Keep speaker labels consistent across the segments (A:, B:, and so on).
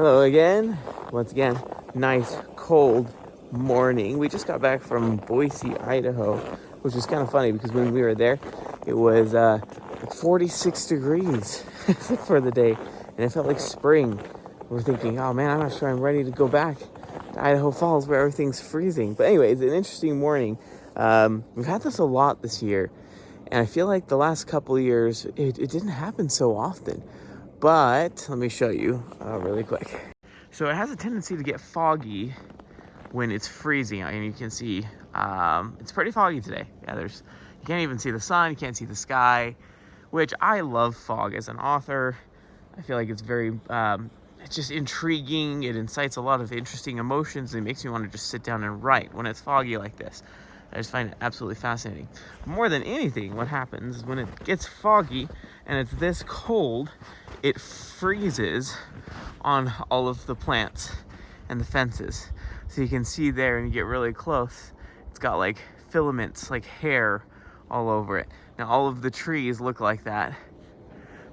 A: Hello again. Once again, nice cold morning. We just got back from Boise, Idaho, which was kind of funny because when we were there, it was 46 degrees for the day, and it felt like spring. We're thinking, oh man, I'm not sure I'm ready to go back to Idaho Falls where everything's freezing. But anyway, it's an interesting morning. We've had this a lot this year, and I feel like the last couple of years, it didn't happen so often. But let me show you really quick. So it has a tendency to get foggy when it's freezing. And you can see it's pretty foggy today. Yeah, you can't even see the sun, you can't see the sky, which I love fog as an author. I feel like it's very, it's just intriguing. It incites a lot of interesting emotions. And it makes me want to just sit down and write when it's foggy like this. I just find it absolutely fascinating. More than anything, what happens is when it gets foggy and it's this cold, it freezes on all of the plants and the fences. So you can see there, and you get really close, it's got like filaments, like hair all over it. Now all of the trees look like that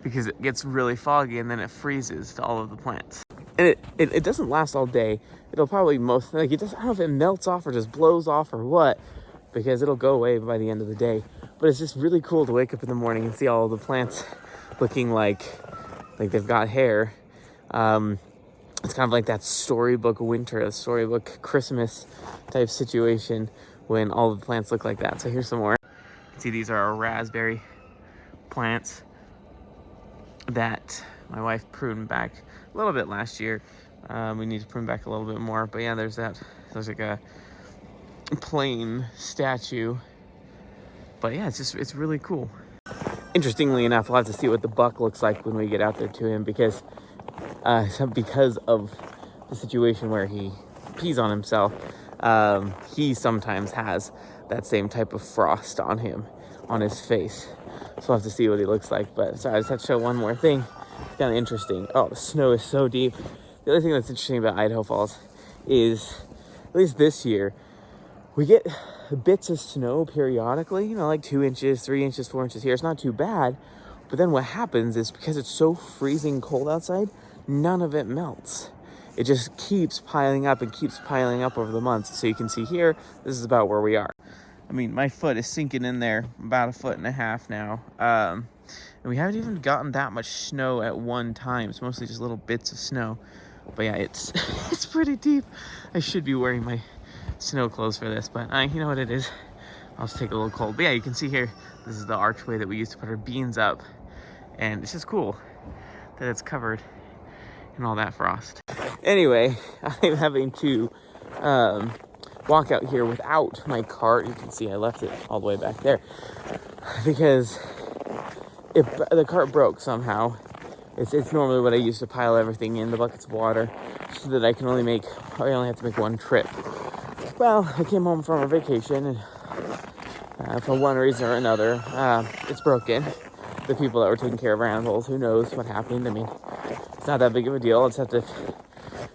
A: because it gets really foggy and then it freezes to all of the plants. And it doesn't last all day. It'll probably I don't know if it melts off or just blows off or what, because it'll go away by the end of the day. But it's just really cool to wake up in the morning and see all of the plants looking like they've got hair. It's kind of like that storybook winter, a storybook Christmas type situation when all the plants look like that. So here's some more. You can see these are our raspberry plants that my wife pruned back a little bit last year. We need to prune back a little bit more, but yeah, there's like a plain statue. But yeah, it's really cool. Interestingly enough, we'll have to see what the buck looks like when we get out there to him, because of the situation where he pees on himself, he sometimes has that same type of frost on him, on his face. So we'll have to see what he looks like. But sorry, I just have to show one more thing. It's kind of interesting. Oh, the snow is so deep. The other thing that's interesting about Idaho Falls is, at least this year, we get bits of snow periodically, like 2 inches, 3 inches, 4 inches here. It's not too bad. But then what happens is, because it's so freezing cold outside, none of it melts. It just keeps piling up and keeps piling up over the months. So you can see here, this is about where we are. I mean, my foot is sinking in there about 1.5 feet now. And we haven't even gotten that much snow at one time. It's mostly just little bits of snow. But yeah, it's pretty deep. I should be wearing my snow clothes for this, but you know what it is. I'll just take a little cold. But yeah, you can see here, this is the archway that we used to put our beans up. And it's just cool that it's covered in all that frost. Anyway, I'm having to walk out here without my cart. You can see I left it all the way back there because the cart broke somehow. It's normally what I use to pile everything in, the buckets of water, so that I only have to make one trip. Well, I came home from a vacation, and for one reason or another, it's broken. The people that were taking care of our animals, who knows what happened. I mean, it's not that big of a deal. I just have to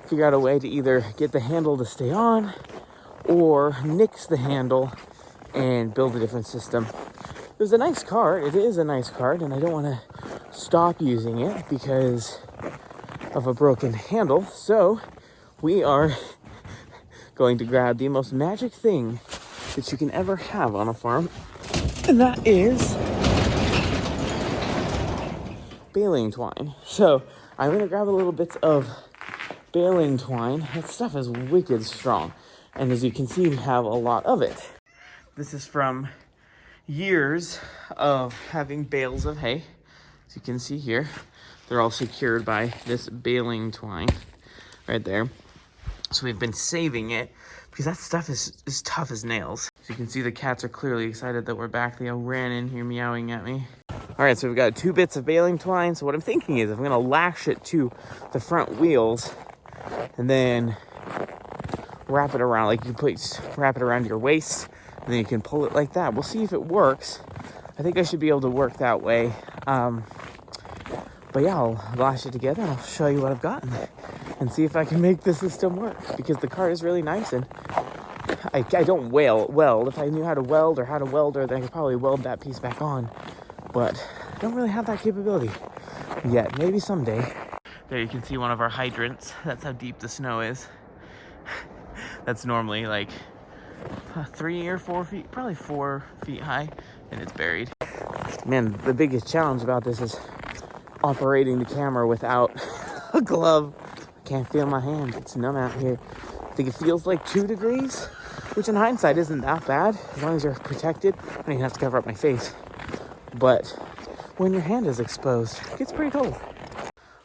A: figure out a way to either get the handle to stay on or nix the handle and build a different system. It was a nice cart. It is a nice cart, and I don't want to stop using it because of a broken handle. So we are going to grab the most magic thing that you can ever have on a farm, and that is baling twine. So I'm going to grab a little bit of baling twine. That stuff is wicked strong, and as you can see, we have a lot of it. This is from years of having bales of hay. As you can see here, they're all secured by this baling twine right there. So we've been saving it because that stuff is tough as nails. So you can see the cats are clearly excited that we're back. They all ran in here meowing at me. All right, so we've got 2 bits of baling twine. So what I'm thinking is I'm going to lash it to the front wheels and then wrap it around. Like wrap it around your waist, and then you can pull it like that. We'll see if it works. I think I should be able to work that way. But yeah, I'll lash it together and I'll show you what I've gotten and see if I can make the system work, because the cart is really nice, and I don't weld. If I knew how to weld or then I could probably weld that piece back on, but I don't really have that capability yet. Maybe someday. There you can see one of our hydrants. That's how deep the snow is. That's normally like 3 or 4 feet, probably 4 feet high, and it's buried. Man, the biggest challenge about this is operating the camera without a glove. I can't feel my hand. It's numb out here. I think it feels like 2 degrees, which in hindsight isn't that bad, as long as you're protected. I don't even have to cover up my face. But when your hand is exposed, it gets pretty cold.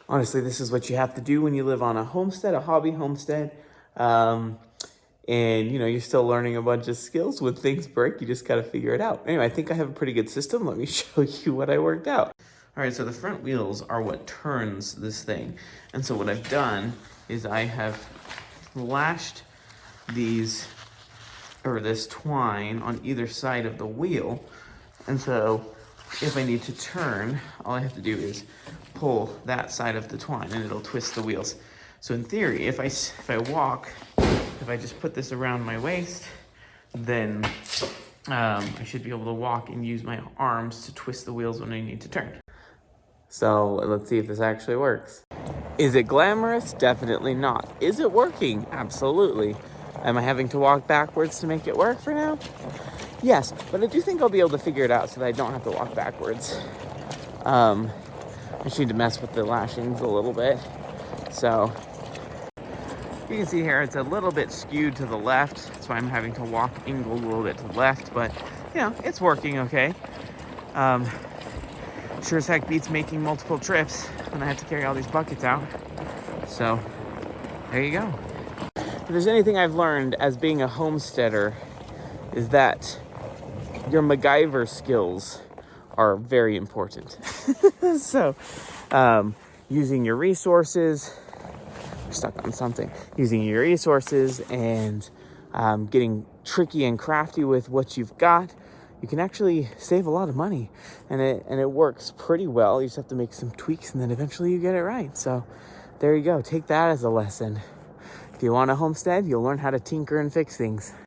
A: Honestly, this is what you have to do when you live on a homestead, a hobby homestead. And, you know, you're still learning a bunch of skills. When things break, you just got to figure it out. Anyway, I think I have a pretty good system. Let me show you what I worked out. All right, so the front wheels are what turns this thing. And so what I've done is I have lashed this twine on either side of the wheel. And so if I need to turn, all I have to do is pull that side of the twine and it'll twist the wheels. So in theory, if I just put this around my waist, then I should be able to walk and use my arms to twist the wheels when I need to turn. So let's see if this actually works. Is it glamorous? Definitely not. Is it working? Absolutely. Am I having to walk backwards to make it work for now? Yes, but I do think I'll be able to figure it out so that I don't have to walk backwards. I just need to mess with the lashings a little bit. So you can see here it's a little bit skewed to the left. That's why I'm having to walk angled a little bit to the left, but you know, it's working okay. Sure as heck beats making multiple trips when I have to carry all these buckets out. So there you go. If there's anything I've learned as being a homesteader, is that your MacGyver skills are very important. So using your resources, we're stuck on something, using your resources and getting tricky and crafty with what you've got, you can actually save a lot of money, and it works pretty well. You just have to make some tweaks and then eventually you get it right. So there you go. Take that as a lesson. If you want a homestead, you'll learn how to tinker and fix things.